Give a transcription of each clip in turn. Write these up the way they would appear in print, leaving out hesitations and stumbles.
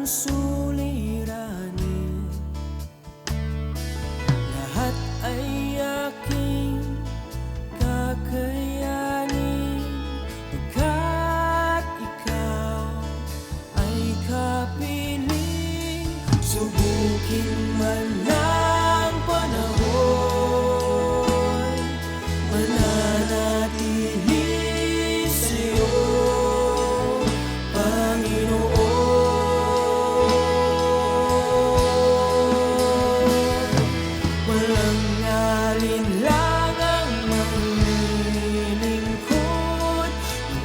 suliranin, lahat ay aking kakayanin, pagkat ikaw ay kapiling. Subukin man ng panahon, mananatili sa'yo, Panginoon. Walang alinlangang maglilingkod,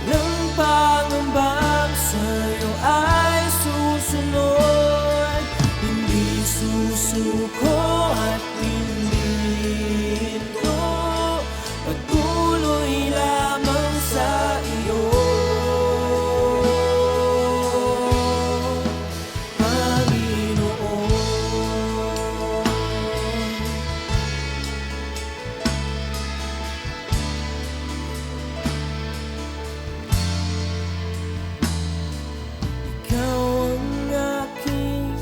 walang pangambang sa'yo ay susunod. Hindi susuko at hindi ito, patuloy lamang sa iyo, Panginoon. Ikaw ang aking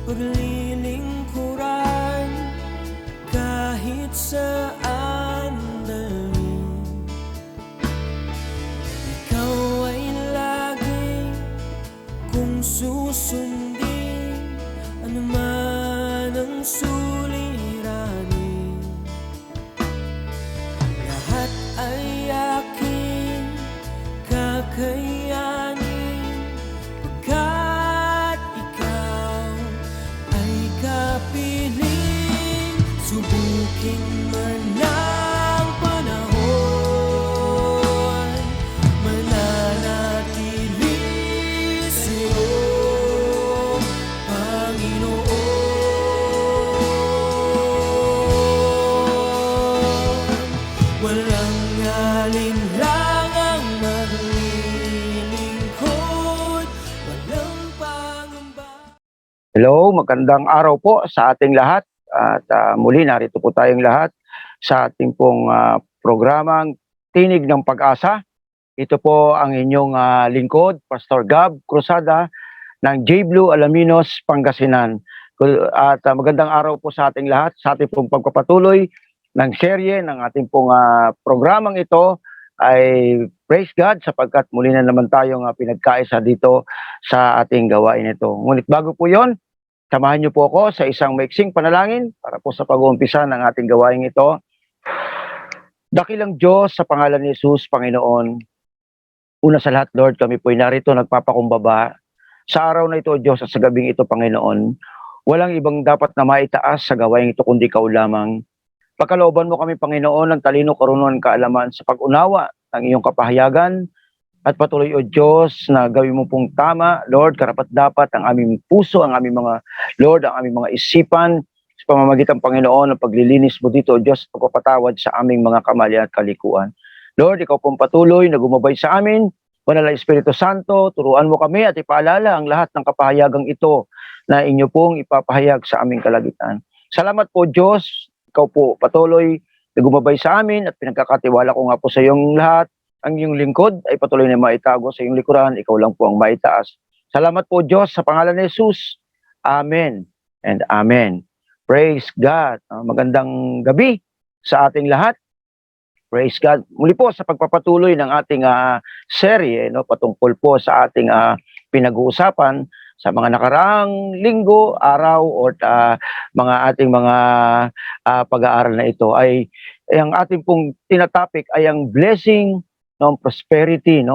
paglilingkuran, kahit saan dalhin. Ikaw ay lagi kung susundin, anuman ang suliranin, lahat ay aking kakayanin, pagkat ikaw ay kapiling. Subukin man ng panahon, mananatili sa'yo, Panginoon. Walang alinlangang maglilingkod, walang pangamba. Hello, magandang araw po sa ating lahat at muli narito po tayong lahat sa ating pong programang Tinig ng Pag-asa. Ito po ang inyong lingkod, Pastor Gab Cruzada ng J. Blue Alaminos, Pangasinan. At magandang araw po sa ating lahat sa ating pong pagpapatuloy ng serye ng ating pong programang ito. Ay praise God sapagkat muli na naman tayong pinagkaisa dito sa ating gawain ito. Ngunit bago po yon, samahan niyo po ako sa isang maiksing panalangin para po sa pag-uumpisa ng ating gawain ito. Dakilang Diyos, sa pangalan ni Jesus, Panginoon, una sa lahat, Lord, kami po ay narito nagpapakumbaba sa araw na ito, Diyos, at sa gabing ito, Panginoon. Walang ibang dapat na maitaas sa gawain ito kundi ikaw lamang. Pagkalooban mo kami, Panginoon, ng talino, karunungan, kaalaman sa pag-unawa ng iyong kapahayagan, at patuloy, O Diyos, na gawin mo pong tama, Lord, karapat-dapat ang aming puso, ang aming mga, Lord, ang aming mga isipan, sa pamamagitan, Panginoon, ng paglilinis mo dito, O Diyos, pagpapatawad sa aming mga kamalian at kalikuan. Lord, ikaw pong patuloy na gumabay sa amin, Banal na Espiritu Santo, turuan mo kami at ipaalala ang lahat ng kapahayagang ito na inyo pong ipapahayag sa aming kalagitnaan. Salamat po, Diyos, ikaw po patuloy na gumabay sa amin at pinagkakatiwala ko nga po sa iyong lahat. Ang iyong lingkod ay patuloy na maitago sa iyong likuran, ikaw lang po ang maitaas. Salamat po, Diyos, sa pangalan ni Jesus. Amen and Amen. Praise God. Magandang gabi sa ating lahat. Praise God. Muli po sa pagpapatuloy ng ating serye, patungkol po sa ating pinag-uusapan sa mga nakaraang linggo, araw, o mga ating mga pag-aaral na ito ay ang ating pong tinatopic ay ang blessing, prosperity,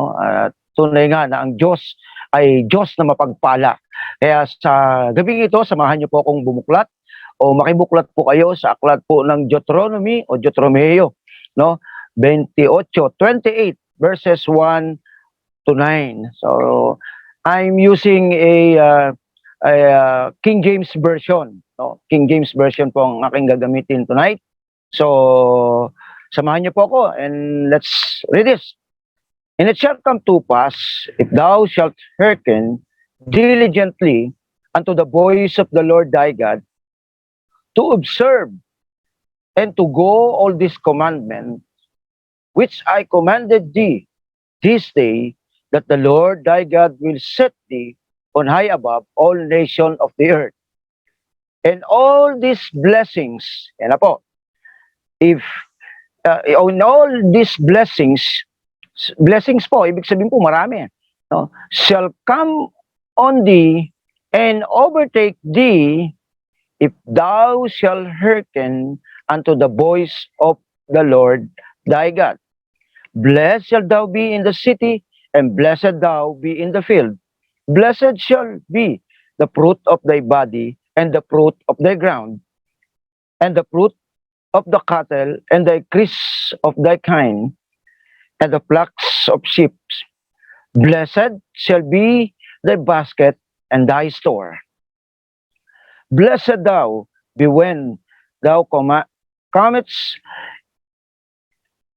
tunay nga na ang Diyos ay Diyos na mapagpala. Kaya sa gabing ito, samahan niyo po akong bumuklat o makibuklat po kayo sa aklat po ng Deuteronomy o Deuteronomeo, 28 verses 1 to 9. So I'm using a King James version, King James version po ang aking gagamitin tonight. So samahan niyo po ako and let's read this. And it shall come to pass, if thou shalt hearken diligently unto the voice of the Lord thy God, to observe and to go all these commandments, which I commanded thee this day, that the Lord thy God will set thee on high above all nations of the earth. And all these blessings, yan na po, if on all these blessings po, ibig sabihin po marami, no, shall come on thee and overtake thee if thou shalt hearken unto the voice of the Lord thy God. Blessed shalt thou be in the city, and blessed thou be in the field. Blessed shall be the fruit of thy body, and the fruit of thy ground, and the fruit of the cattle, and the increase of thy kind, and the flocks of sheep. Blessed shall be thy basket and thy store. Blessed thou be when thou comest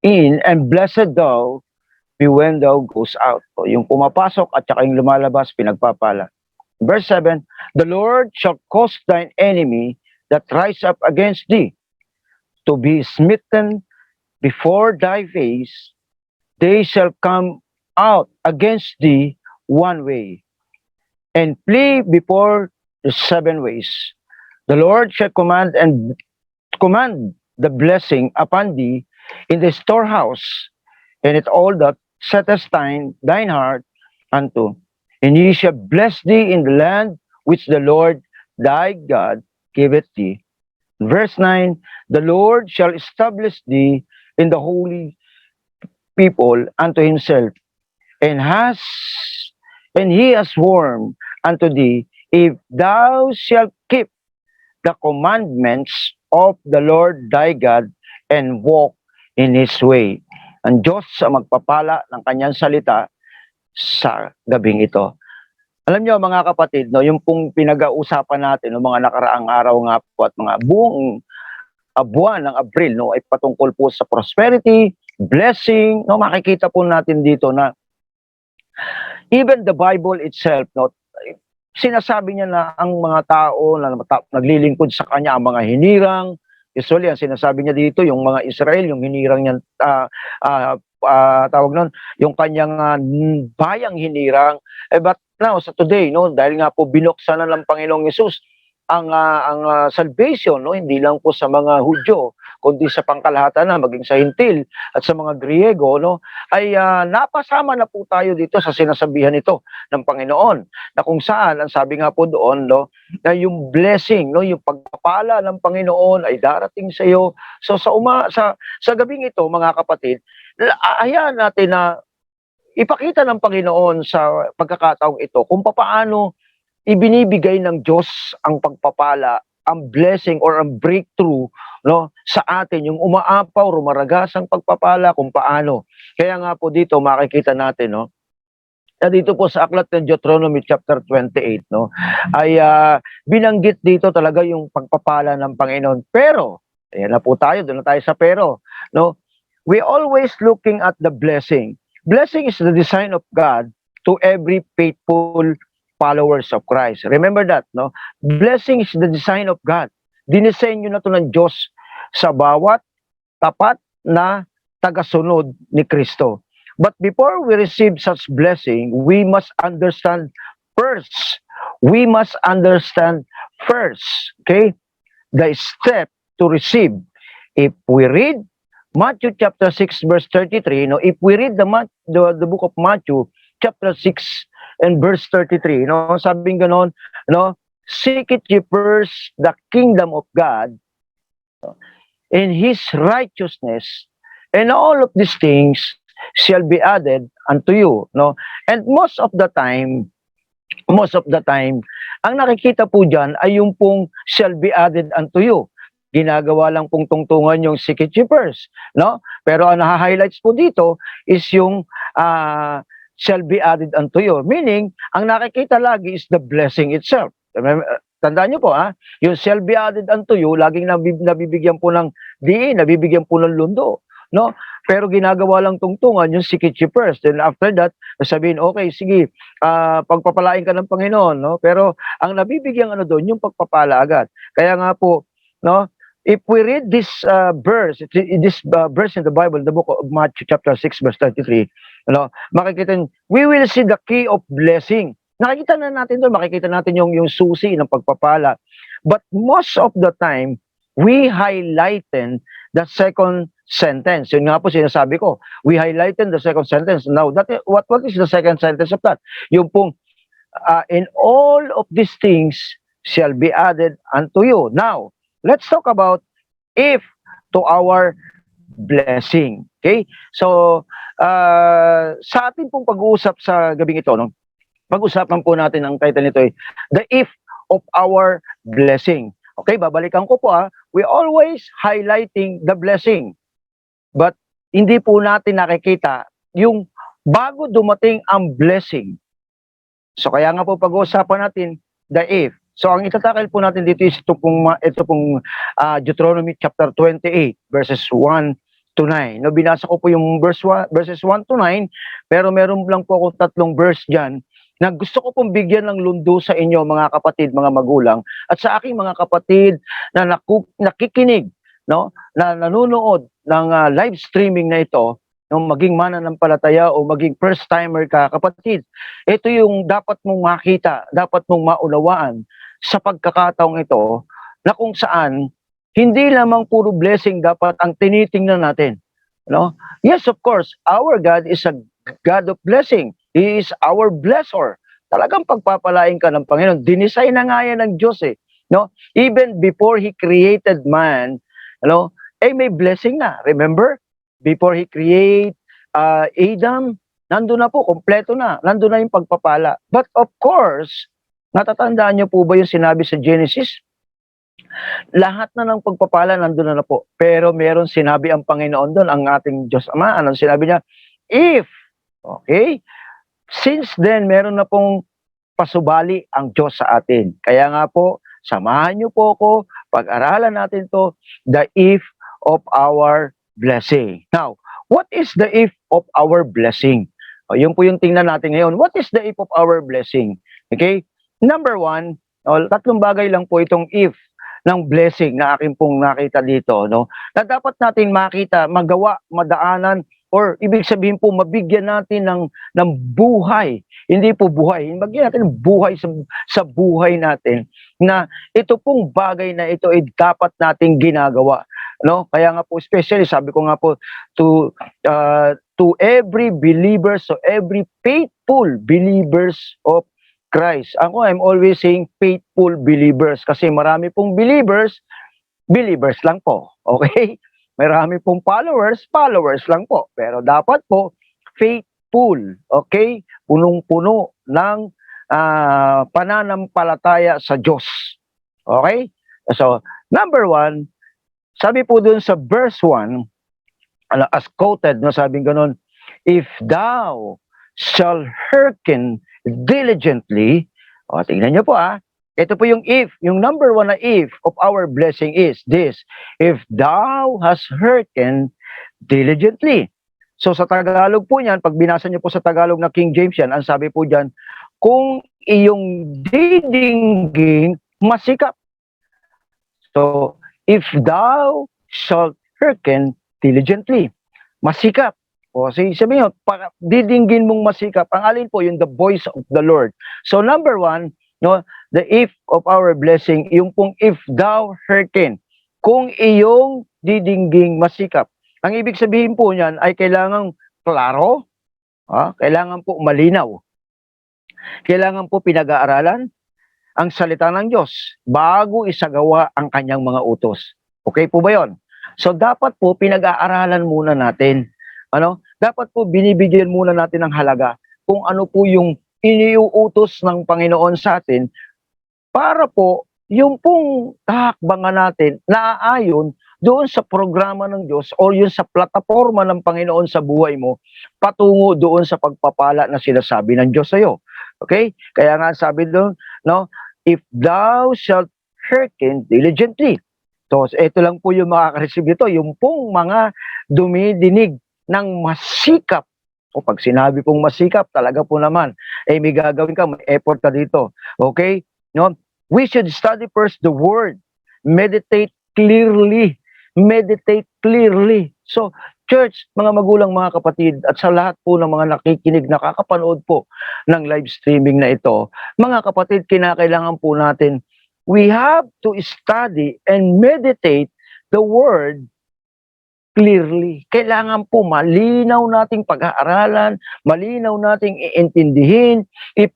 in, and blessed thou be when thou goes out. So, yung pumapasok at saka yung lumalabas, pinagpapala. Verse 7, the Lord shall cause thine enemy that rise up against thee to be smitten before thy face. They shall come out against thee one way, and flee before the 7 ways. The Lord shall command the blessing upon thee in the storehouse, and it all that settest thine heart unto. And he shall bless thee in the land which the Lord thy God giveth thee. Verse 9, the Lord shall establish thee in the holy people unto himself, and he has sworn unto thee, if thou shalt keep the commandments of the Lord thy God and walk in his way. Ang Diyos ang magpapala ng kanyang salita sa gabing ito. Alam niyo mga kapatid, no, yung pong pinag-uusapan natin ng mga nakaraang araw nga po at mga buong buwan ng Abril, no, ay patungkol po sa prosperity, blessing, no, makikita po natin dito na even the Bible itself, no, sinasabi niya na ang mga tao na naglilingkod sa kanya, ang mga hinirang, usually ang sinasabi niya dito, yung mga Israel, yung hinirang niya, tawag nun, yung kanyang bayang hinirang. But now, sa today, no, dahil nga po binuksan na ng Panginoong Hesus ang salvation, no, hindi lang po sa mga Hudyo, kundi sa pangkalahatan na, maging sa Hintil at sa mga Griego, no, ay napasama na po tayo dito sa sinasabihan ito ng Panginoon, na kung saan, ang sabi nga po doon, no, na yung blessing, no, yung pagpapala ng Panginoon ay darating sa iyo. So sa gabing ito, mga kapatid, hayaan natin na ipakita ng Panginoon sa pagkakataong ito kung paano ibinibigay ng Diyos ang pagpapala, ang blessing or ang breakthrough, no, sa atin, yung umaapaw, rumaragas ang pagpapala, kung paano. Kaya nga po dito makikita natin, no, na dito po sa aklat ng Deuteronomy chapter 28, no, ay binanggit dito talaga yung pagpapala ng Panginoon. Pero, ayan na po tayo, doon na tayo sa pero, no, we always looking at the blessing. Blessing is the design of God to every faithful followers of Christ. Remember that, no? Blessing is the design of God. Dinisenyo na to ng Diyos sa bawat tapat na tagasunod ni Kristo. But before we receive such blessing, we must understand first. We must understand first, okay, the step to receive. If we read Matthew chapter 6 verse 33, no, if we read the book of Matthew chapter 6 and verse 33, no, sabing ganon, no, seek it ye first the kingdom of God and his righteousness, and all of these things shall be added unto you, no. And most of the time, ang nakikita po diyan ay yung pong shall be added unto you. Ginagawa lang pong tungtungan yung seek it ye first, no? Pero ang na-highlights po dito is yung shall be added unto you. Meaning, ang nakikita lagi is the blessing itself. Tandaan niyo po, yung shall be added unto you, laging nabibigyan po ng diin, nabibigyan po ng lundo, no? Pero ginagawa lang tungtungan yung seek it ye first. Then after that, sabihin, okay, sige, pagpapalain ka ng Panginoon, no? Pero ang nabibigyan ano doon, yung pagpapala agad. Kaya nga po, no, if we read this verse in the Bible, the book of Matthew chapter 6 verse 33, you know, makikita we will see the key of blessing. nakikita na natin doon, makikita natin yung susi ng pagpapala. But most of the time, we highlighten the second sentence. Yun nga po sinasabi ko. We highlighten the second sentence. Now, what is the second sentence of that? Yung pong, in all of these things shall be added unto you. Now, let's talk about if to our blessing. Okay? So, sa ating pong pag-uusap sa gabing ito, no? Pag-usapan po natin ang title nito ay The If of Our Blessing. Okay, babalikan ko po we always highlighting the blessing. But hindi po natin nakikita yung bago dumating ang blessing. So kaya nga po pag-uusapan natin the if. So ang itatakil po natin dito is ito pong Deuteronomy chapter 28 verses 1 to 9. No, binasa ko po yung verses 1 to 9, pero meron lang po ako 3 verse diyan na gusto ko pong bigyan ng lundo sa inyo mga kapatid, mga magulang, at sa aking mga kapatid na nakikinig, no, na nanonood ng live streaming na ito, no, maging mananampalataya o maging first timer ka, kapatid. Ito yung dapat mong makita, dapat mong maunawaan sa pagkakataong ito na kung saan hindi lamang puro blessing dapat ang tinitingnan natin, no? Yes, of course, our God is a God of blessing. He is our blesser. Talagang pagpapalain ka ng Panginoon. Dinesign na nga yan ng Diyos no? Even before He created man, may blessing na. Remember? Before He create Adam, nandun na po, kompleto na. Nandun na yung pagpapala. But of course, natatandaan niyo po ba yung sinabi sa Genesis? Lahat na ng pagpapala nandun na po. Pero meron sinabi ang Panginoon doon, ang ating Diyos Ama. Anong sinabi niya? If, okay? Since then, meron na pong pasubali ang Diyos sa atin. Kaya nga po, samahan niyo po ako, pag-aralan natin to, the if of our blessing. Now, what is the if of our blessing? Yun po yung tingnan natin ngayon. What is the if of our blessing? Okay? Number 1, 3 bagay lang po itong if ng blessing na aking pong nakita dito, no? Na dapat natin makita, magawa, madaanan, or ibig sabihin po, mabigyan natin ng buhay. Hindi po buhay. Mabigyan natin ng buhay sa buhay natin na ito pong bagay na ito ay dapat nating ginagawa. No? Kaya nga po, especially, sabi ko nga po, to every believer, so every faithful believers of Christ. I'm always saying faithful believers kasi marami pong believers lang po. Okay? Marami pong followers lang po. Pero dapat po, faithful, okay? Punong-puno ng pananampalataya sa Diyos. Okay? So, number 1, sabi po dun sa verse 1, as quoted, no, sabing ganun, if thou shall hearken diligently, tingnan nyo po ito po yung if, yung number 1 na if of our blessing is this, if thou hast hearkened diligently. So sa Tagalog po niyan, pag binasa niyo po sa Tagalog na King James yan, ang sabi po diyan, kung iyong didinggin masikap. So, if thou shalt hearken diligently, masikap. O sabi nyo, didinggin mong masikap, ang alin po yung the voice of the Lord. So number 1, no, the if of our blessing, yung pong if thou hearken, kung iyong didingging masikap. Ang ibig sabihin po niyan ay kailangan klaro, kailangan po malinaw. Kailangan po pinag-aaralan ang salita ng Diyos bago isagawa ang kanyang mga utos. Okay po ba yon? So dapat po pinag-aaralan muna natin. Dapat po binibigyan muna natin ng halaga kung ano po yung iniuutos ng Panginoon sa atin para po yung pong tahakbangan natin naaayon doon sa programa ng Diyos o yun sa plataforma ng Panginoon sa buhay mo patungo doon sa pagpapala na sinasabi ng Diyos sa iyo. Okay? Kaya nga sabi doon, no, if thou shalt hearken diligently. So, ito lang po yung makaka-receive dito, yung pong mga dumidinig ng masikap. O pag sinabi pong masikap, talaga po naman, may gagawin ka, may effort ka dito. Okay? No? We should study first the Word. Meditate clearly. Meditate clearly. So, church, mga magulang, mga kapatid, at sa lahat po ng mga nakikinig, nakakapanood po ng live streaming na ito, mga kapatid, kinakailangan po natin, we have to study and meditate the Word clearly. Kailangan po malinaw nating pag-aaralan, malinaw nating iintindihin. If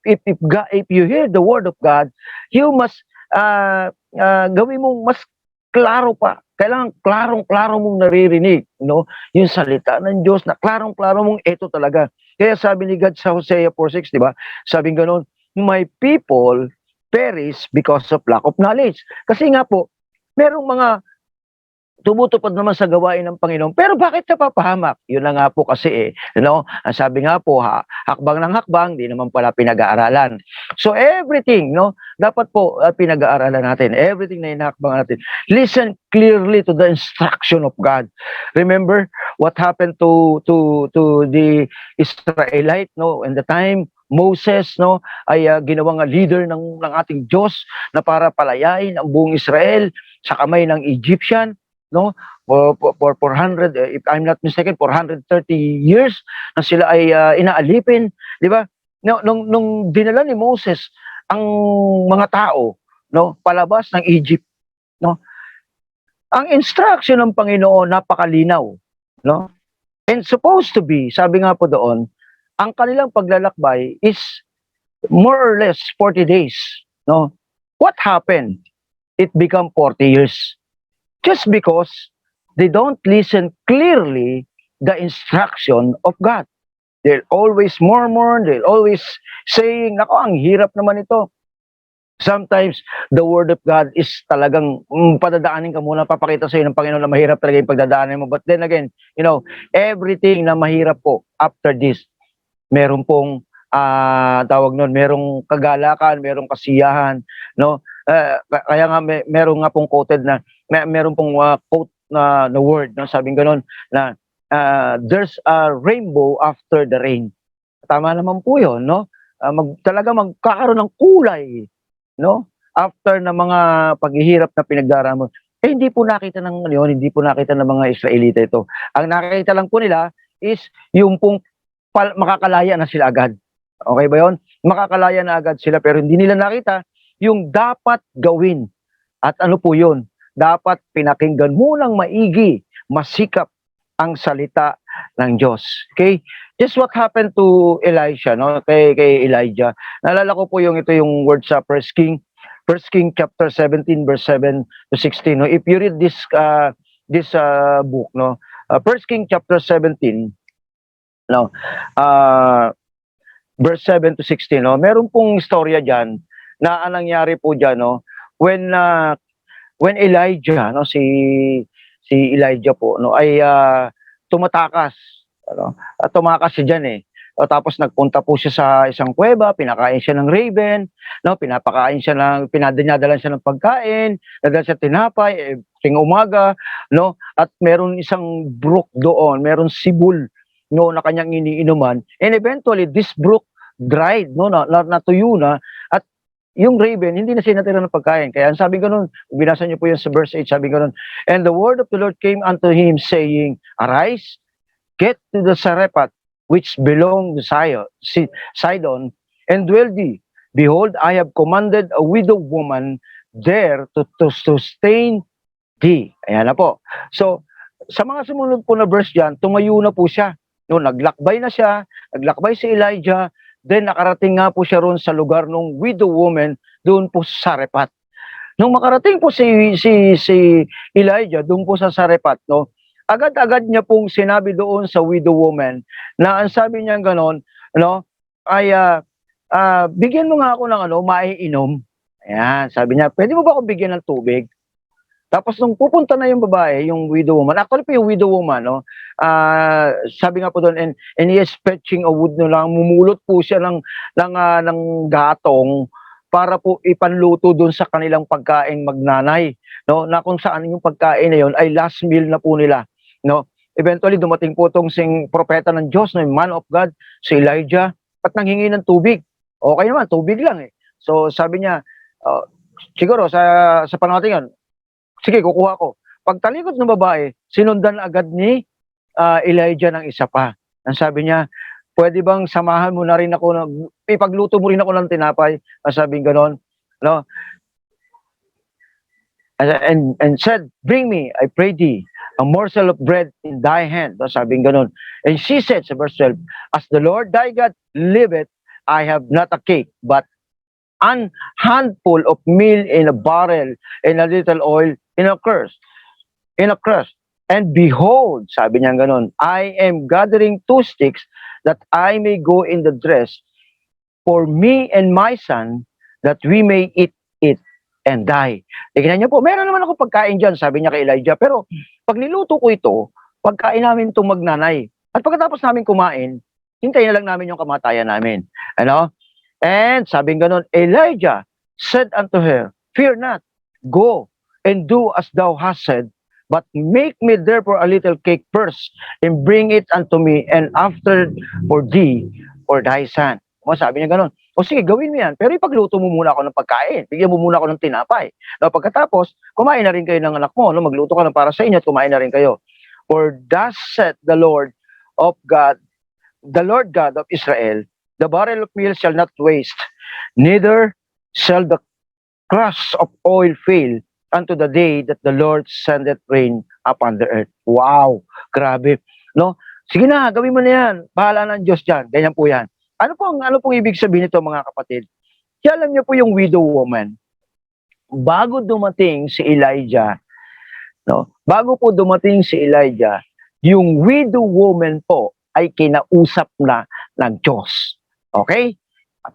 you hear the Word of God, you must gawin mong mas klaro pa. Kailangan klarong-klaro mong naririnig, no? Yung salita ng Diyos na klarong-klaro mong ito talaga. Kaya sabi ni God sa Hosea 4:6, di ba? Sabi gano'n, my people perish because of lack of knowledge. Kasi nga po, merong mga tumutupad naman sa gawain ng Panginoon, pero bakit napapahamak? Yun na nga po kasi ang sabi nga po, hakbang ng hakbang, di naman pala pinag-aaralan. So everything, dapat po pinag-aaralan natin, everything na hinahakbang natin. Listen clearly to the instruction of God. Remember what happened to the Israelite, in the time Moses, ay ginawang leader ng ating Diyos na para palayain ang buong Israel sa kamay ng Egyptian, for 400, if I'm not mistaken, 430 years na sila ay inaalipin, di ba? Nung dinala ni Moses ang mga tao, palabas ng Egypt, ang instruction ng Panginoon napakalinaw, and supposed to be, sabi nga po doon, ang kanilang paglalakbay is more or less 40 days, What happened? It became 40 years. Just because they don't listen clearly the instruction of God. They'll always murmur, they'll always saying, nako, ang hirap naman ito. Sometimes, the Word of God is talagang padadaanin ka muna, papakita sa iyo ng Panginoon na mahirap talaga yung pagdadaanin mo. But then again, everything na mahirap po, after this, meron pong, tawag nun, merong kagalakan, merong kasiyahan, kaya nga meron nga pong quoted na meron pong quote na word, sabing gano'n na there's a rainbow after the rain. Tama naman po 'yon, talaga magkakaroon ng kulay, after na mga paghihirap na pinagdaraanan. Hindi po nakita ng hindi po nakita ng mga Israelita ito. Ang nakita lang po nila is yung pong makakalaya na sila agad. Okay ba 'yon? Makakalaya na agad sila, pero hindi nila nakita yung dapat gawin. At ano po yun? Dapat pinakinggan munang maigi, masikap ang salita ng Diyos. Okay? Just what happened to Elisha, kay Elijah. Naalala ko po ito yung word sa 1 King chapter 17 verse 7 to 16. If you read this book, 1 King chapter 17, verse 7 to 16, meron pong istorya diyan na ang nangyari po diyan, when Elijah, si Elijah po, ay tumatakas, tumakas siya diyan tapos nagpunta po siya sa isang kuweba, pinakain siya ng raven, pinapakain siya pinadala siya ng pagkain, nadala siya tinapay, ting umaga, at meron isang brook doon, meron sibol, na kanyang iniinuman, and eventually this brook dried, natuyo na, at yung raven, hindi na siya natira ng pagkain. Kaya ang sabi ganun, binasa niyo po yan sa verse 8, sabi ganun, and the word of the Lord came unto him, saying, arise, get to the Sarephat, which belong to Sidon, and dwell thee. Behold, I have commanded a widow woman there to sustain thee. Ayan na po. So, sa mga sumunod po na verse dyan, tumayo na po siya. Naglakbay na siya, naglakbay si Elijah, then nakarating nga po siya roon sa lugar ng widow woman, doon po sa Sarephat. Nung makarating po si Elijah doon po sa Sarephat, agad-agad niya pong sinabi doon sa widow woman na ang sabi niya gano'n, ay bigyan mo nga ako ng maiinom. Ayan, sabi niya, pwede mo ba akong bigyan ng tubig? Tapos nung pupunta na yung babae, yung widow woman, actually po yung widow woman, sabi nga po doon, and he is fetching a wood, mumulot po siya ng gatong para po ipanluto doon sa kanilang pagkain magnanay, na kung saan yung pagkain na yun ay last meal na po nila, Eventually dumating po tong propeta ng Diyos, yung man of God, si Elijah, at nanghingi ng tubig. Okay naman, tubig lang So sabi niya, siguro sa panahon yun, sige, kukuha ko. Pagtalikod ng babae, sinundan agad ni Elijah ng isa pa. Ang sabi niya, pwede bang samahan mo na rin ako, ipagluto mo rin ako ng tinapay? Ang sabi ganon, no? And said, bring me, I pray thee, a morsel of bread in thy hand. No, sabi ganon. And she said, sa verse 12, as the Lord thy God liveth, I have not a cake, but an handful of meal in a barrel and a little oil in a crust. And behold, sabi niya ganon, I am gathering 2 sticks that I may go in the dress for me and my son, that we may eat it and die. Tignan niyo po, meron naman ako pagkain dyan, sabi niya kay Elijah. Pero pag niluto ko ito, pagkain namin itong magnanay. At pagkatapos namin kumain, hintayin na lang namin yung kamatayan namin. Ano? And sabi ganon, Elijah said unto her, fear not, go and do as thou hast said, but make me therefore a little cake first, and bring it unto me, and after for thee or thy son. O, sabi niya ganon. O sige, gawin mo yan, pero ipagluto mo muna ako ng pagkain. Bigyan mo muna ako ng tinapay. No, pagkatapos, kumain na rin kayo ng anak mo. No? Magluto ka na para sa inyo at kumain na rin kayo. For thus said the Lord God of Israel, the barrel of meal shall not waste, neither shall the crust of oil fail unto the day that the Lord sendeth rain upon the earth. Wow, grabe. No? Sige na, gawin mo na yan. Bahala ng Diyos dyan. Ganyan po yan. Ano pong ibig sabihin nito, mga kapatid? Kaya alam niyo po yung widow woman, bago dumating si Elijah, no? Bago po dumating si Elijah, yung widow woman po ay kinausap na ng Diyos. Okay?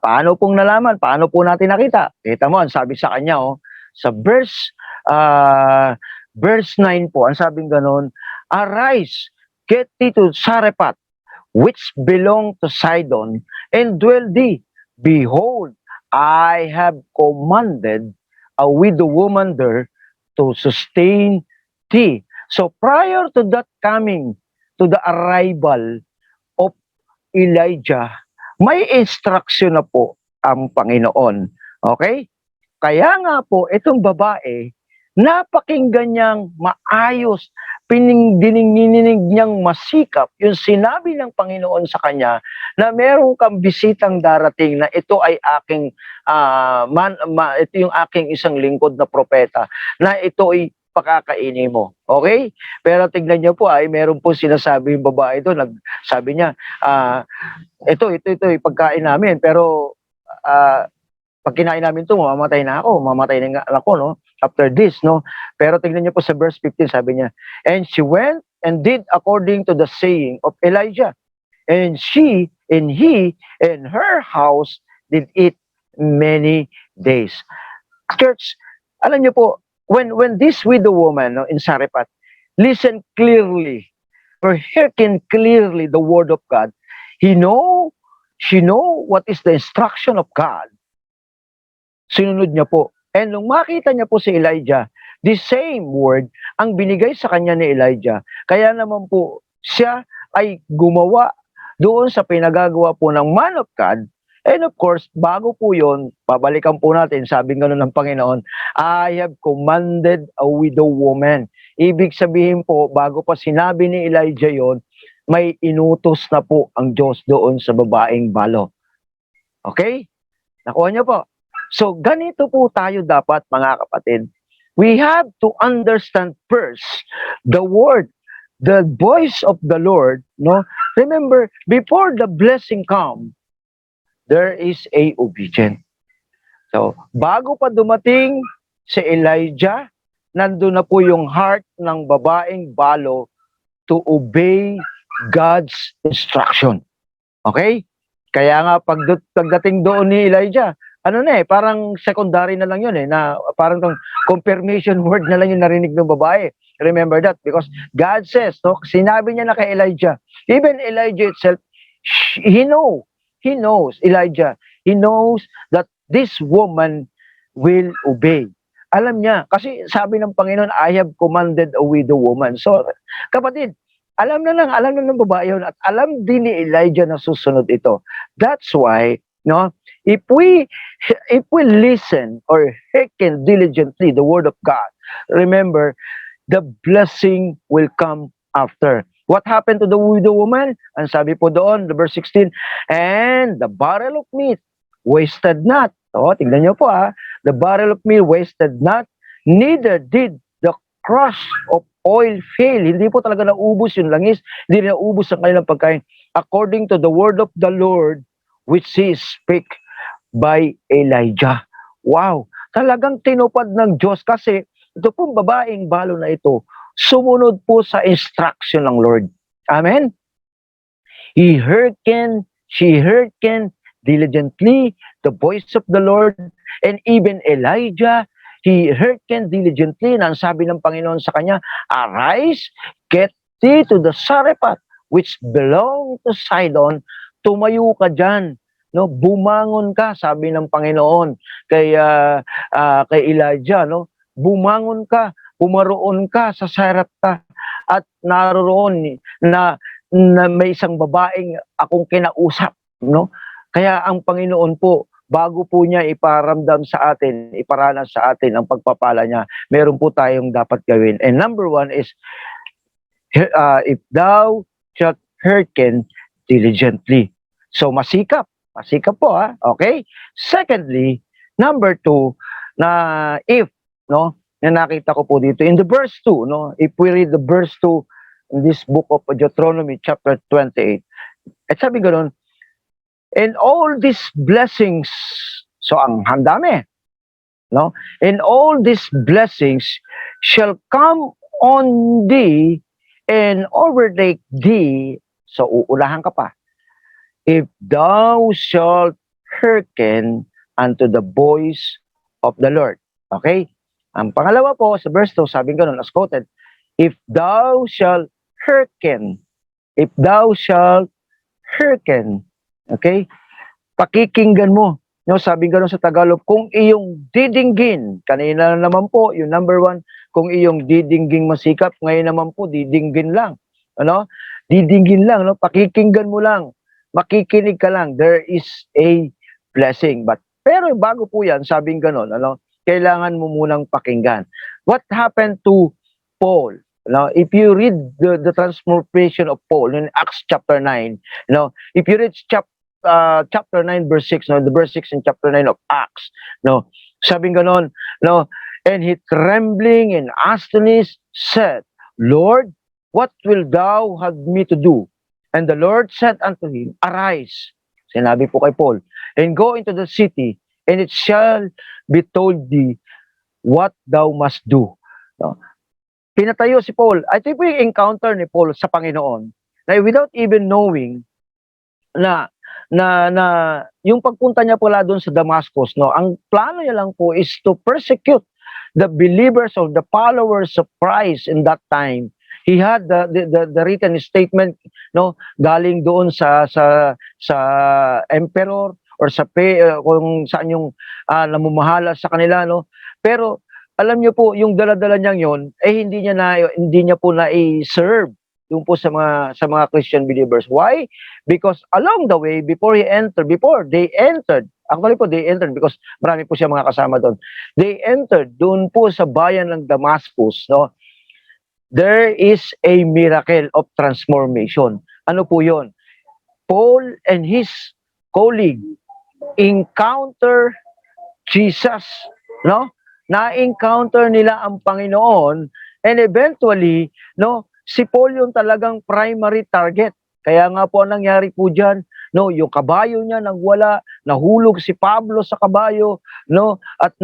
Paano pong nalaman? Paano po natin nakita? Kita mo, ang sabi sa kanya, sa verse 9 po, ang sabing ganon, arise, get thee to Sarephat, which belong to Sidon, and dwell thee. Behold, I have commanded a widow woman there to sustain thee. So prior to that coming, to the arrival of Elijah, may instruction na po ang Panginoon. Okay? Kaya nga po, itong babae, napakinggan niyang maayos, dininig niyang masikap yung sinabi ng Panginoon sa kanya na meron kang bisitang darating na ito ay aking ito yung aking isang lingkod na propeta na ito ay pakakainin mo. Okay? Pero tignan niyo po ay meron po sinasabi yung babae ito, sabi niya, ito yung pagkain namin, pero pag kinain namin ito, mamamatay na yung anak ko, no? After this, no? Pero tignan niyo po sa verse 15, sabi niya, and she went and did according to the saying of Elijah. And she and he and her house did eat many days. Church, alam niyo po, when this widow woman, no, in Sarephat, listen clearly, or hearken clearly the word of God, she know what is the instruction of God. Sinunod niya po. And nung makita niya po si Elijah, the same word ang binigay sa kanya ni Elijah. Kaya naman po, siya ay gumawa doon sa pinagagawa po ng man of God. And of course, bago po yun, babalikan po natin, sabi nga ng Panginoon, I have commanded a widow woman. Ibig sabihin po, bago pa sinabi ni Elijah yon, may inutos na po ang Diyos doon sa babaeng balo. Okay? Nakuha niyo po. So, ganito po tayo dapat, mga kapatid. We have to understand first the word, the voice of the Lord. No? Remember, before the blessing comes, there is a obedience. So, bago pa dumating si Elijah, nandun na po yung heart ng babaeng balo to obey God's instruction. Okay? Kaya nga, pagdating doon ni Elijah, parang secondary na lang yun na parang tong confirmation word na lang yung narinig ng babae. Remember that because God says, no, sinabi niya na kay Elijah, even Elijah itself, he knows Elijah, he knows that this woman will obey. Alam niya, kasi sabi ng Panginoon, I have commanded a widow woman. So, kapatid, alam na ng babae yun at alam din ni Elijah na susunod ito. That's why, no, if we listen or hearken diligently the word of God, remember, the blessing will come after. What happened to the widow woman? Ang sabi po doon, the verse 16, and the barrel of meat wasted not. O, tingnan nyo po the barrel of meat wasted not, neither did the crush of oil fail. Hindi po talaga naubos yung langis, hindi naubos ang kanilang pagkain. According to the word of the Lord, which he speak by Elijah. Wow! Talagang tinupad ng Diyos kasi ito pong babaeng balo na ito, sumunod po sa instruction ng Lord. Amen? She hearkened diligently the voice of the Lord, and even Elijah, he hearkened diligently, na ang sabi ng Panginoon sa kanya, arise, get thee to the Sarephat, which belong to Sidon, tumayo ka dyan. No, bumangon ka, sabi ng Panginoon kay Elijah, no? Bumangon ka, pumaroon ka sa Sarepta at naroon na may isang babaeng akong kinausap, no? Kaya ang Panginoon po, bago po niya iparamdam sa atin, iparanas sa atin ang pagpapala niya, meron po tayong dapat gawin. And number one is, if thou shalt hearken diligently. So masikap po okay? Secondly, number two, na if, no, na nakita ko po dito in the verse 2, no, if we read the verse 2 in this book of Deuteronomy chapter 28, at sabi ganoon, and all these blessings, so ang handami, no, and all these blessings shall come on thee and overtake thee, so uulahan ka pa, if thou shalt hearken unto the voice of the Lord. Okay? Ang pangalawa po, sa verse 2, sabi ganun, as quoted, if thou shalt hearken, okay? Pakikinggan mo. No, sabi ganun sa Tagalog, kung iyong didinggin, kanina naman po, yung number one, kung iyong didinggin masikap, ngayon naman po, didinggin lang. Ano? Didinggin lang, no? Pakikinggan mo lang. Makikinig ka lang, there is a blessing. Pero bago po yan, sabing ganon, ano, kailangan mo munang pakinggan. What happened to Paul? Now, if you read the transformation of Paul in Acts chapter 9, you know, if you read chapter 9 verse 6, no, the verse 6 in chapter 9 of Acts, no, sabing ganon, no, and he trembling and astonished said, Lord, what will thou have me to do? And the Lord said unto him, arise, sinabi po kay Paul, and go into the city, and it shall be told thee what thou must do. No? Pinatayo si Paul. Ito po yung encounter ni Paul sa Panginoon, na without even knowing na yung pagpunta niya pala doon sa Damascus, no, ang plano niya lang po is to persecute the believers or the followers of Christ in that time. He had the written statement, no, galing doon sa emperor or sa kung saan yung namumuhala sa kanila, no. Pero alam niyo po, yung dala-dala niyang yon hindi niya po na-serve yung po sa mga Christian believers. Why? Because along the way, before they entered, actually po they entered because marami po siya mga kasama doon. They entered doon po sa bayan ng Damascus, no. There is a miracle of transformation. Ano po yun? Paul and his colleague encounter Jesus, no? Na-encounter nila ang Panginoon, and eventually, no, si Paul yung talagang primary target. Kaya nga po ang nangyari po diyan, no, yung kabayo niya nagwala, nahulog si Pablo sa kabayo, no, at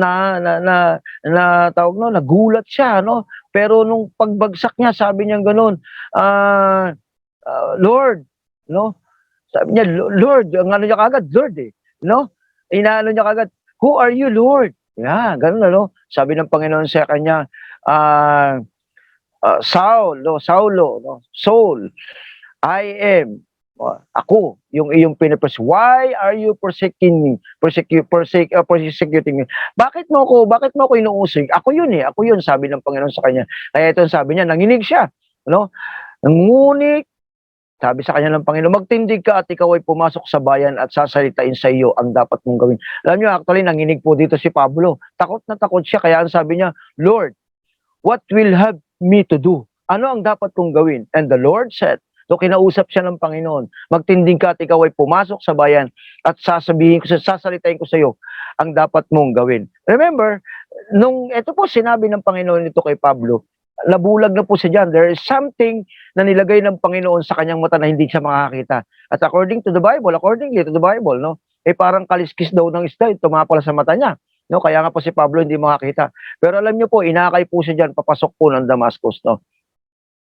nagulat siya, no. Pero nung pagbagsak niya, sabi niya ganoon, Lord, no? Sabi niya, Lord, ang ano niya kagad, Lord no? Inaano niya kagad, who are you, Lord? Yeah, ganoon, no? Sabi ng Panginoon sa kanya, Saulo, no? Saul, I am, ako, yung iyong pinapers. Why are you persecuting me? Persecuting me. Bakit mo ako inuusig? Ako yun, sabi ng Panginoon sa kanya. Kaya ito sabi niya, nanginig siya, no? Ngunit, sabi sa kanya ng Panginoon, magtindig ka at ikaw ay pumasok sa bayan at sasalitain sa iyo ang dapat mong gawin. Alam niyo, actually, nanginig po dito si Pablo. Takot na takot siya, kaya ang sabi niya, Lord, what will have me to do? ano ang dapat kong gawin? And the Lord said, so kinausap siya ng Panginoon, magtinding ka at ikaw ay pumasok sa bayan at sasalitain ko sa iyo ang dapat mong gawin. Remember, nung ito po sinabi ng Panginoon nito kay Pablo, nabulag na po siya dyan. There is something na nilagay ng Panginoon sa kanyang mata na hindi siya makakita. At accordingly to the Bible, no, parang kaliskis daw ng isda, tumapal sa mata niya. No, kaya nga po si Pablo hindi makakita. Pero alam niyo po, inakay po siya dyan, papasok po ng Damascus, no.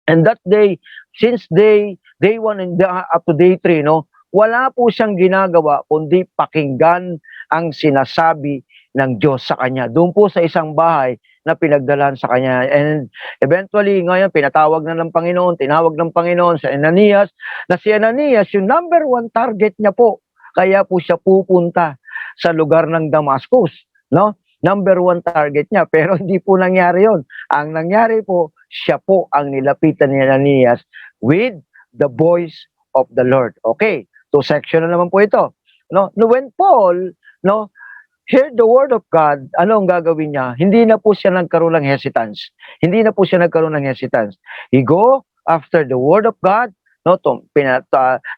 And that day, since day 1 and up to day 3, no, wala po siyang ginagawa kundi pakinggan ang sinasabi ng Diyos sa kanya. Doon po sa isang bahay na pinagdalahan sa kanya. And eventually, ngayon, tinawag ng Panginoon sa Ananias, na si Ananias, yung number 1 target niya po. Kaya po siya pupunta sa lugar ng Damascus. No? Number 1 target niya, pero hindi po nangyari yon. Ang nangyari po, siya po ang nilapitan ni Ananias with the voice of the Lord. Okay, 2 section na naman po ito. No, when Paul, no, heard the word of God, ano ang gagawin niya? Hindi na po siya nagkaroon ng hesitance. He go after the word of God, no,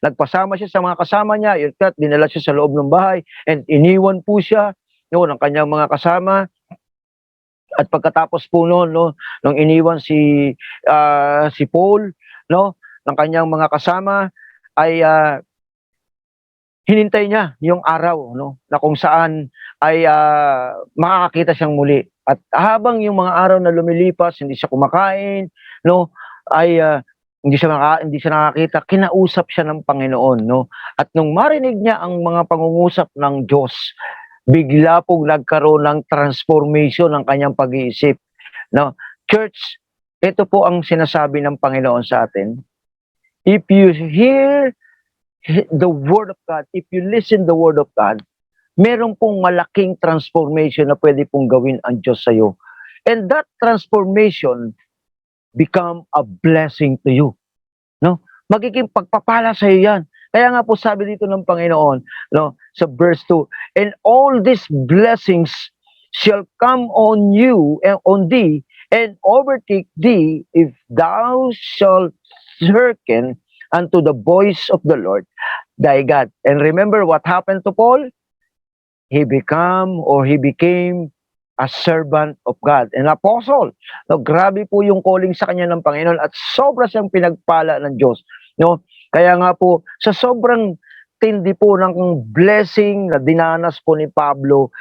nagpasama siya sa mga kasama niya, dinala siya sa loob ng bahay, and iniwan po siya, no, ng kanyang mga kasama. At pagkatapos po noon, no, nung iniwan si Paul, no, ng kanyang mga kasama, ay hinintay niya yung araw, no, na kung saan ay makakakita siyang muli. At habang yung mga araw na lumilipas, hindi siya kumakain, no, ay hindi siya nakakita, kinausap siya ng Panginoon, no. At nung marinig niya ang mga pangungusap ng Diyos, bigla pong nagkaroon ng transformation ng kanyang pag-iisip, no. Church, ito po ang sinasabi ng Panginoon sa atin. If you hear the word of God, if you listen the word of God, meron pong malaking transformation na pwede pong gawin ang Diyos sa iyo. And that transformation become a blessing to you. No? Magiging pagpapala sa iyo yan. Kaya nga po sabi dito ng Panginoon, no, sa verse 2, and all these blessings shall come on you and on thee and overtake thee if thou shalt hearken unto the voice of the Lord thy God. And remember what happened to Paul? He became a servant of God, an apostle. No, grabe po yung calling sa kanya ng Panginoon at sobra siyang pinagpala ng Diyos. No? Kaya nga po, sa sobrang tindi po ng blessing na dinanas po ni Pablo,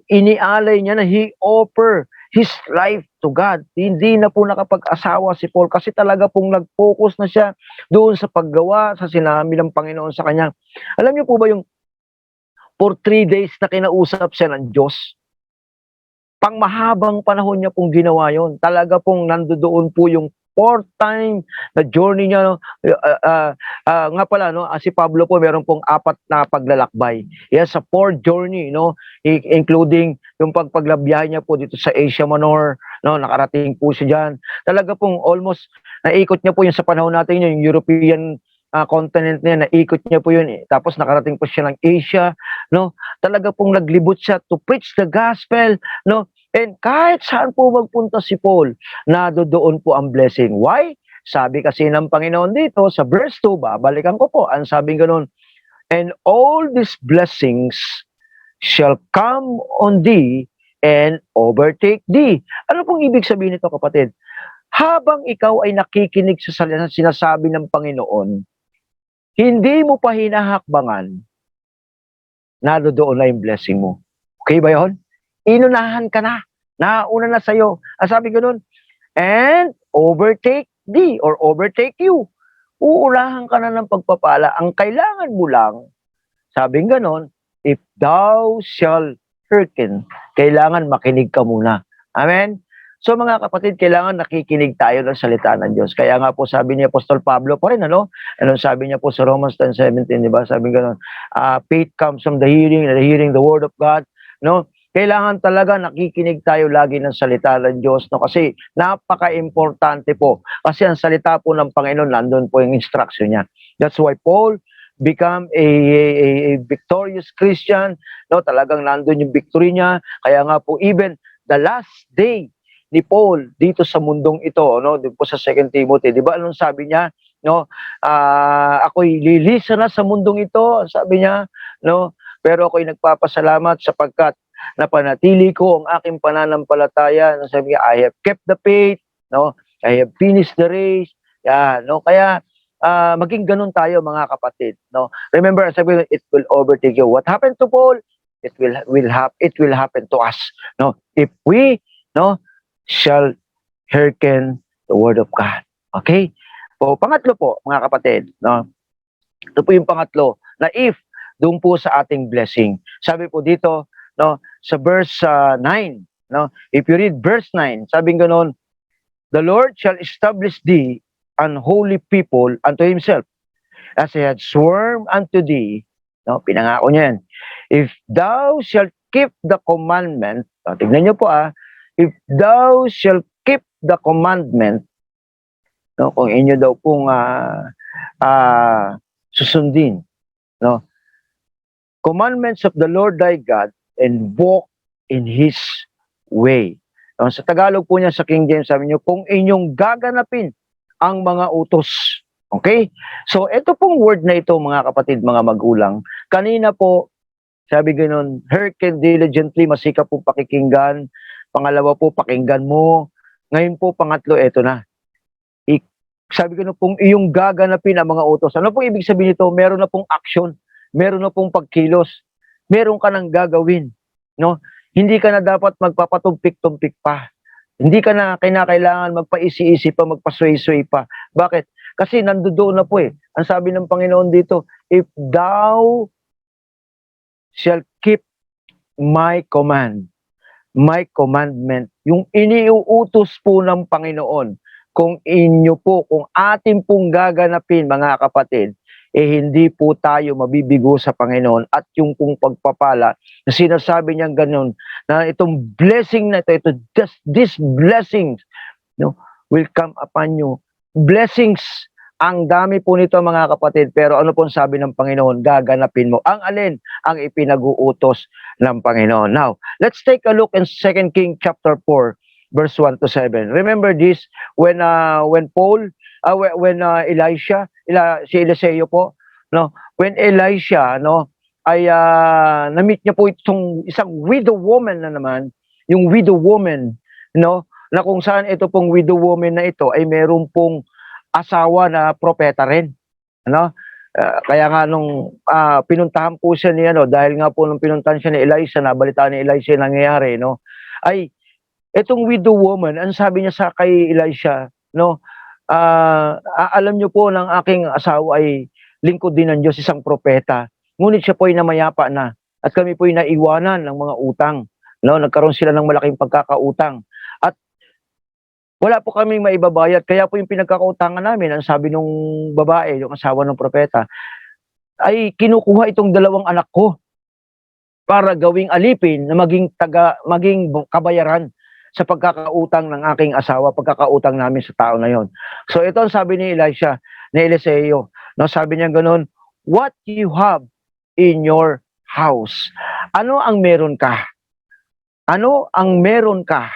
inialay niya na he offer his life to God. Hindi na po nakapag-asawa si Paul kasi talaga pong nag-focus na siya doon sa paggawa, sa sinabi ng Panginoon sa kanya. Alam niyo po ba yung for 3 days na kinausap siya ng Diyos? Pangmahabang panahon niya pong ginawa yon. Talaga pong nandoon po yung 4th time na journey niya. Nga pala, no, si Pablo po meron pong 4 na paglalakbay. Yes, sa 4th journey, no, including yung pagpaglabyahe niya po dito sa Asia Minor, no, nakarating po siya diyan. Talaga pong almost naikot niya po yung sa panahon natin yung European continent niya, naikot niya po yun. Tapos nakarating po siya ng Asia, no. Talaga pong naglibot siya to preach the gospel, no. And kahit saan po magpunta si Paul, doon po ang blessing. Why? Sabi kasi ng Panginoon dito sa verse 2, babalikan ko po, ang sabi ganun, and all these blessings shall come on thee and overtake thee. Ano pong ibig sabihin nito, kapatid? Habang ikaw ay nakikinig sa sinasabi ng Panginoon, hindi mo pa hinahakbangan, doon na yung blessing mo. Okay ba yun? Inunahan ka na. Nauna na sa'yo. Ang sabi ganun, and overtake thee or overtake you. Uulahan ka na ng pagpapala. Ang kailangan mo lang, sabi ganun, if thou shall hearken, kailangan makinig ka muna. Amen? So mga kapatid, kailangan nakikinig tayo ng salita ng Diyos. Kaya nga po sabi ni Apostol Pablo pa rin, ano? Anong sabi niya po sa Romans 10:17, di ba? Sabi ganun, faith comes from the hearing the word of God, no? Kailangan talaga nakikinig tayo lagi ng salita ng Diyos, no? Kasi napaka-importante po. Kasi ang salita po ng Panginoon, nandun po yung instruction niya. That's why Paul become a victorious Christian, no? Talagang nandun yung victory niya. Kaya nga po, even the last day ni Paul dito sa mundong ito, no? Dito po sa 2 Timothy, 'di ba anong sabi niya, no? Ako'y lilisa na sa mundong ito, sabi niya, no? Pero ako'y nagpapasalamat sapagkat napanatili ko ang aking pananampalataya. No, sabi niya, I have kept the faith, no? I have finished the race. Yan, no? Kaya maging ganun tayo mga kapatid, no? Remember, sabi ko, it will overtake you. What happened to Paul? It will happen to us, no? If we, no, shall hearken the word of God. Okay? So, pangatlo po, mga kapatid, no? Ito po yung pangatlo, na if doon po sa ating blessing. Sabi po dito, no, sa verse 9, no? If you read verse 9, sabi ganoon, the Lord shall establish thee an holy people unto himself, as he had sworn unto thee, no? Pinangako niya yan. If thou shalt keep the commandment, tignan niyo po if thou shalt keep the commandment, no, kung inyo daw pong susundin, no, commandments of the Lord thy God, and walk in His way. No, sa Tagalog po niya sa King James, sabi niyo, kung inyong gaganapin ang mga utos. Okay? So, ito pong word na ito, mga kapatid, mga magulang, kanina po, sabi ganoon, hearken diligently, masikap po pakikinggan. Pangalawa po, pakinggan mo. Ngayon po, pangatlo, eto na. Sabi ko kung iyong gaganapin ang mga utos. Ano pong ibig sabihin nito? Meron na pong action, meron na pong pagkilos, meron ka nang gagawin, no? Hindi ka na dapat magpapatumpik-tumpik pa. Hindi ka na kinakailangan magpaisi-isi pa, magpasway-sway pa. Bakit? Kasi nandoon na po Ang sabi ng Panginoon dito, if thou shall keep my commandment, yung iniuutos po ng Panginoon, kung atin pong gaganapin, mga kapatid, hindi po tayo mabibigo sa Panginoon. At yung pong pagpapala, na sinasabi niyang ganun, na itong blessing na ito, this blessings, no, will come upon you. Blessings, ang dami po nito, mga kapatid, pero ano pong sabi ng Panginoon, gaganapin mo. Ang alin? Ang ipinag-uutos ng Panginoon. Now, let's take a look in 2 Kings chapter 4, verse 1 to 7. Remember this, when Elisha, si Eliseo po, no, when Elisha, no, ay na-meet niya po itong isang widow woman na naman, yung widow woman, no, na kung saan ito pong widow woman na ito ay meron pong asawa na propeta rin, ano? Kaya nga nung pinuntahan po siya ni dahil nga po nung pinuntahan siya ni Elisha, nabalitaan ni Elisha yung nangyayari, no, ay itong widow woman, ang sabi niya sa kay Elisha, no, alam niyo po ng aking asawa ay lingkod din ng Diyos, isang propeta. Ngunit siya po ay namayapa na at kami po ay naiwanan ng mga utang. No, nagkaroon sila ng malaking pagkakautang. At wala po kaming maibabayad, kaya po yung pinagkakautangan namin, ang sabi nung babae, yung asawa ng propeta, ay kinukuha itong dalawang anak ko para gawing alipin na maging kabayaran sa pagkakautang ng aking asawa, pagkakautang namin sa tao na yon. So ito ang sabi ni Eliseo, no, sabi niya ganoon, what you have in your house? Ano ang meron ka? Ano ang meron ka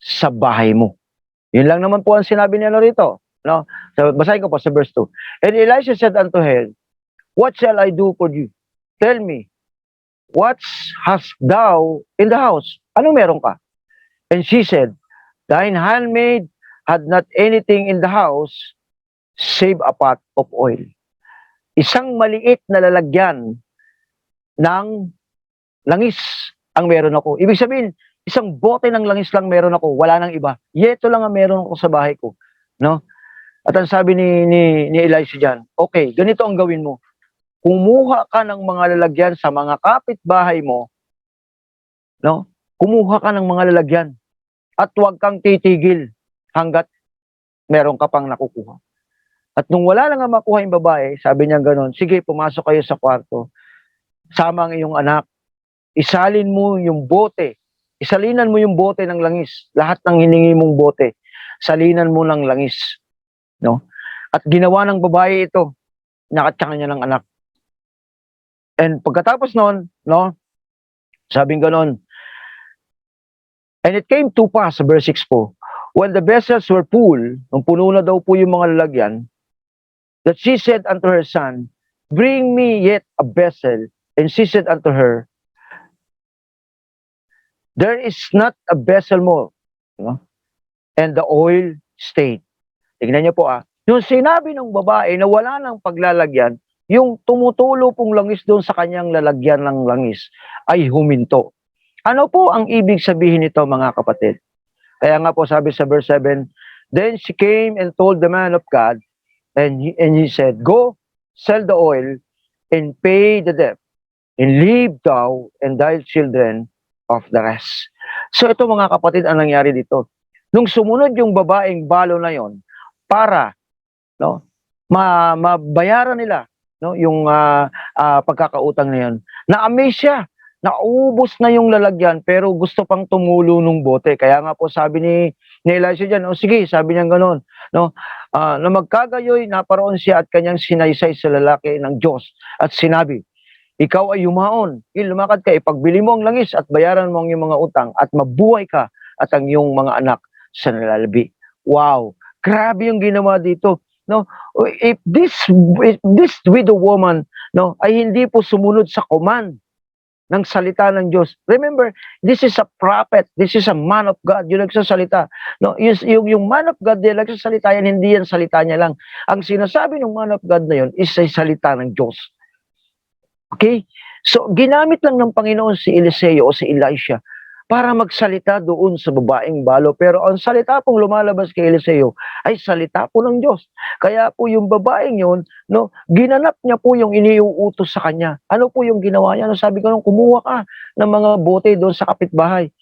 sa bahay mo? Yun lang naman po ang sinabi niya rito, no? So basahin ko po sa verse 2. And Elisha said unto her, what shall I do for you? Tell me, what hast thou in the house? Ano meron ka? And she said, thine handmaid had not anything in the house save a pot of oil. Isang maliit na lalagyan ng langis ang meron ako. Ibig sabihin, isang bote ng langis lang meron ako, wala nang iba. Yeto lang ang meron ako sa bahay ko, no? At ang sabi ni Elisha diyan, okay, ganito ang gawin mo. Kumuha ka ng mga lalagyan sa mga kapitbahay mo, no? Kumuha ka ng mga lalagyan. At huwag kang titigil hanggat meron ka pang nakukuha. At nung wala na nga makuha yung babae, sabi niya gano'n, sige, pumasok kayo sa kwarto, sama ang iyong anak, isalinan mo yung bote ng langis, lahat ng hiningi mong bote, salinan mo ng langis, no? At ginawa ng babae ito, nakatiyanga niya ng anak. And pagkatapos noon, no, sabing gano'n, And it came to pass, verse 6 po, when the vessels were full, nung puno na daw po yung mga lalagyan, that she said unto her son, bring me yet a vessel. And she said unto her, there is not a vessel more. No? And the oil stayed. Tingnan niyo po yung sinabi ng babae na wala ng paglalagyan, yung tumutulo pong langis doon sa kanyang lalagyan ng langis ay huminto. Ano po ang ibig sabihin nito, mga kapatid? Kaya nga po sabi sa verse 7, then she came and told the man of God, and he said, go, sell the oil, and pay the debt, and leave thou and thy children of the rest. So ito, mga kapatid, ang nangyari dito. Nung sumunod yung babaeng balo na yon para mabayaran nila yung pagkakautang na yon, na-amaze siya. Naubos na yung lalagyan pero gusto pang tumulo nung bote. Kaya nga po sabi ni Elisha diyan, sige, sabi niya ganoon, na magkagayoy naparoon siya at kanyang sinaysay sa lalaki ng Diyos at sinabi, ikaw ay yumaon, lumakad ka, ipagbili mo ang langis at bayaran mo ang iyong mga utang at mabuhay ka at ang iyong mga anak sa nalalabi. Wow, grabe yung ginawa dito. If this widow woman ay hindi po sumunod sa command ng salita ng Diyos. Remember, this is a prophet. This is a man of God. Yung nagsasalita. Yung man of God, yung nagsasalita yan, hindi yan salita niya lang. Ang sinasabi ng man of God na yun is ay salita ng Diyos. Okay? So, ginamit lang ng Panginoon si Eliseo o si Elisha para magsalita doon sa babaeng balo. Pero ang salita pong lumalabas kay Eliseo ay salita po ng Diyos. Kaya po yung babaeng yun, ginanap niya po yung iniuutos sa kanya. Ano po yung ginawa niya? Sabi ko nung kumuha ka ng mga bote doon sa kapitbahay.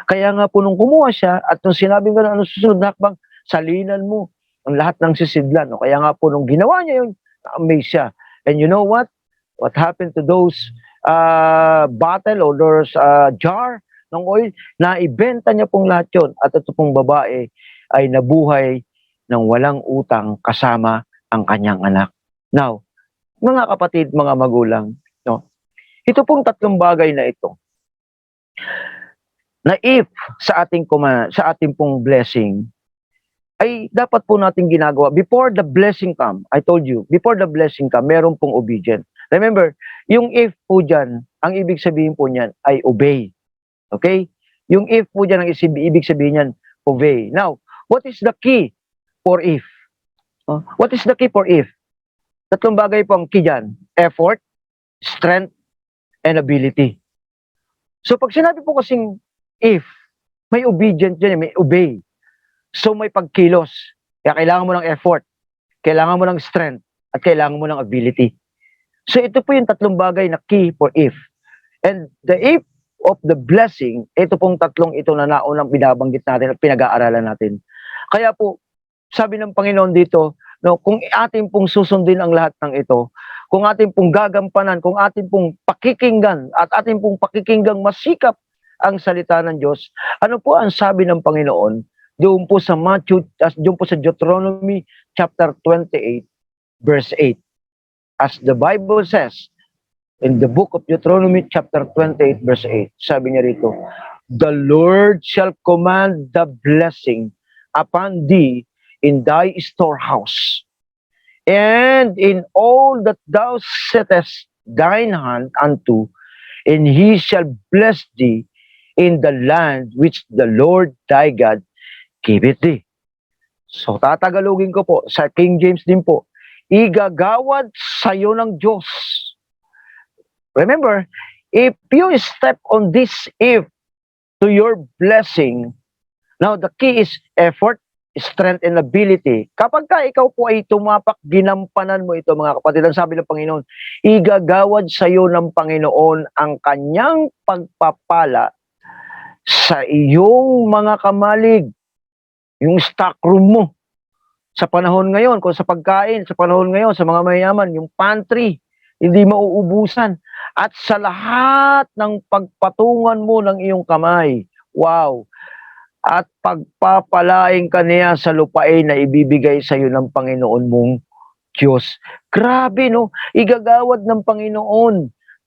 Kaya nga po nung kumuha siya at nung sinabi ko na susunod na hakbang, salinan mo ang lahat ng sisidlan. Kaya nga po nung ginawa niya yun, na-amaze siya. And you know what? What happened to those bottle or those jar ng oil, na ibenta niya pong lahat yun. At ito pong babae ay nabuhay ng walang utang kasama ang kanyang anak. Now, mga kapatid, mga magulang, ito pong tatlong bagay na ito, na if sa ating pong blessing, ay dapat po natin ginagawa. Before the blessing come, I told you, before the blessing come, meron pong obedient. Remember, yung if po dyan, ang ibig sabihin po niyan ay obey. Okay? Yung if po dyan, ang ibig sabihin niyan, obey. Now, what is the key for if? What is the key for if? Tatlong bagay po ang key dyan. Effort, strength, and ability. So, pag sinabi po kasing if, may obedient dyan, may obey. So, may pagkilos. Kaya kailangan mo ng effort, kailangan mo ng strength, at kailangan mo ng ability. So, ito po yung tatlong bagay na key for if. And the if of the blessing, ito pong tatlong ito na naunang binabanggit natin at pinag-aaralan natin. Kaya po, sabi ng Panginoon dito, kung ating pong susundin ang lahat ng ito, kung ating pong gagampanan, kung ating pong pakikinggan at ating pong pakikinggang masikap ang salita ng Diyos, ano po ang sabi ng Panginoon doon po sa doon po sa Deuteronomy chapter 28 verse 8. As the Bible says, in the book of Deuteronomy chapter 28 verse 8, sabi niya rito, the Lord shall command the blessing upon thee in thy storehouse, and in all that thou settest thine hand unto, and he shall bless thee in the land which the Lord thy God giveth thee. So tatagalogin ko po, sa King James din po, igagawad sa'yo ng Diyos. Remember, if you step on this if to your blessing, now the key is effort, strength, and ability. Kapag ka ikaw po ay tumapak, ginampanan mo ito, mga kapatid, ang sabi ng Panginoon, igagawad sa iyo ng Panginoon ang kanyang pagpapala sa iyong mga kamalig, yung stock room mo. Sa panahon ngayon, kung sa pagkain, sa panahon ngayon, sa mga mayayaman, yung pantry, hindi mauubusan. At sa lahat ng pagpatungan mo ng iyong kamay, wow! At pagpapalain ka niya sa lupain na ibibigay sa iyo ng Panginoon mong Diyos. Grabe, no? Igagawad ng Panginoon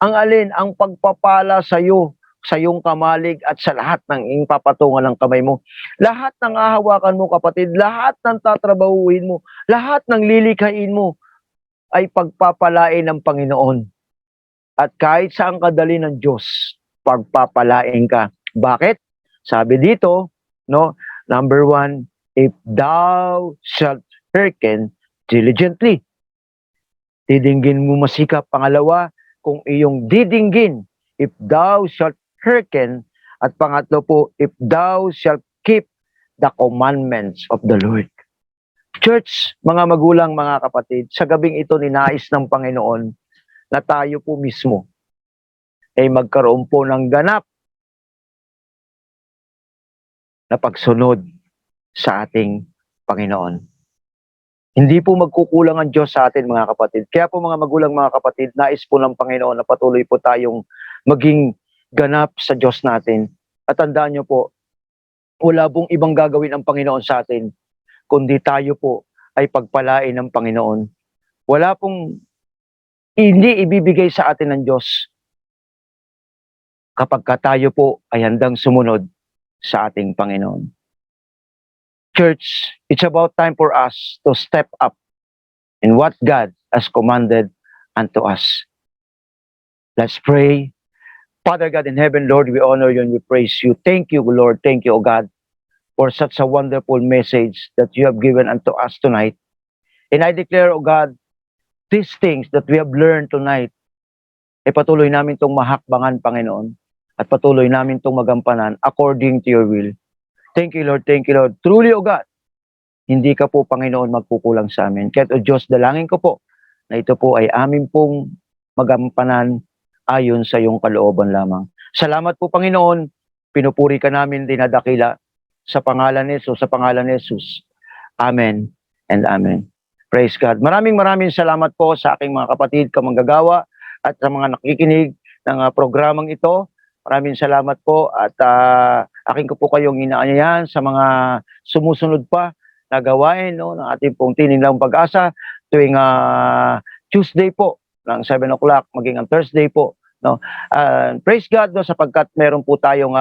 ang alin, ang pagpapala sa iyo sa iyong kamalig at sa lahat ng iyong papatungan ng kamay mo. Lahat ng hahawakan mo, kapatid, lahat ng tatrabahuin mo, lahat ng lilikhain mo ay pagpapalain ng Panginoon. At kahit saan ka dali ng Diyos, pagpapalain ka. Bakit? Sabi dito, no, number 1, if thou shalt hearken diligently. Didinggin mo masikap. Pangalawa, kung iyong didinggin, if thou shalt hearken. At pangatlo po, if thou shalt keep the commandments of the Lord. Church, mga magulang, mga kapatid, sa gabing ito ninais ng Panginoon na tayo po mismo ay magkaroon po ng ganap na pagsunod sa ating Panginoon. Hindi po magkukulang ang Diyos sa atin, mga kapatid. Kaya po mga magulang, mga kapatid, nais po ng Panginoon na patuloy po tayong maging ganap sa Diyos natin. At tandaan nyo po, wala pong ibang gagawin ang Panginoon sa atin, kundi tayo po ay pagpalain ng Panginoon. Wala pong hindi ibibigay sa atin ng Diyos kapag tayo po ay handang sumunod sa ating Panginoon. Church, it's about time for us to step up in what God has commanded unto us. Let's pray. Father God in heaven, Lord, we honor you and we praise you. Thank you, Lord. Thank you, O God, for such a wonderful message that you have given unto us tonight. And I declare, O God, these things that we have learned tonight, ay patuloy namin itong mahakbangan, Panginoon, at patuloy namin itong magampanan according to your will. Thank you, Lord. Thank you, Lord. Truly, O God, hindi ka po, Panginoon, magkukulang sa amin. Kahit, O Diyos, dalangin ko po na ito po ay amin pong magampanan ayon sa iyong kalooban lamang. Salamat po, Panginoon. Pinupuri ka namin, dinadakila sa pangalan ni Jesus, sa pangalan ni Jesus. Amen and amen. Praise God. Maraming salamat po sa aking mga kapatid, kamanggagawa, at sa mga nakikinig ng programang ito. Maraming salamat po at akin ko po kayong inaanyayahan sa mga sumusunod pa na gawain, no, ng ating pong Tinig ng Pag-asa tuwing Tuesday po ng 7 o'clock maging ang Thursday po. No? Praise God, no, sapagkat meron po tayong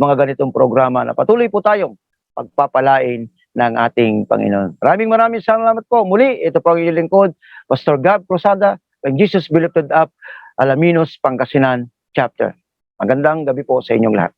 mga ganitong programa na patuloy po tayong pagpapalain ng ating Panginoon. Maraming salamat po. Muli, ito po ang inyong lingkod, Pastor Gab Cruzada, when Jesus be lifted up, Alaminos, Pangasinan, chapter. Magandang gabi po sa inyong lahat.